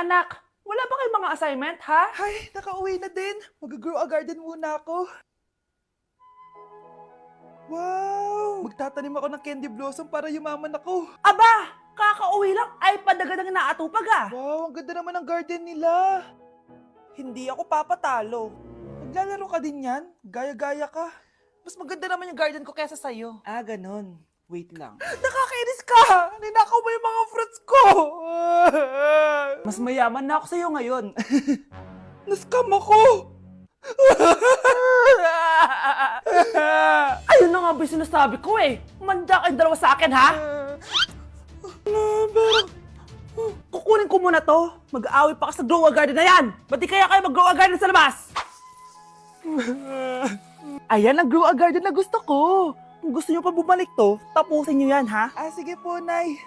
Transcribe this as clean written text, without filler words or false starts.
anak, wala ba kayong mga assignment, ha? Ay, nakauwi na din. Mag-grow a garden muna ako. Wow! Magtatanim ako ng candy blossom para yumaman ako. Aba, kakauwi lang ay padagan ng inaatupag ah. Wow, ang ganda naman ng garden nila. Hindi ako papatalo. Maglalaro ka din yan? Gaya-gaya ka. Mas maganda naman yung garden ko kesa sa'yo. Ah, ganon. Wait lang. Nakakainis ka! Ninakaw mo yung mga fruits ko! Mas mayaman na ako sa'yo ngayon. Nascam ako! Ayun na nga ba yung sinasabi ko eh. Manda kayong dalawa sa akin, ha? Kukunin ko muna to. Mag-aaway pa ka sa grow a garden na yan. Ba't di kaya kayo mag-grow a garden sa labas? Ayan ang grow a garden na gusto ko. Kung gusto nyo pa bumalik to, tapusin nyo yan, ha? Ah, sige po, Nay.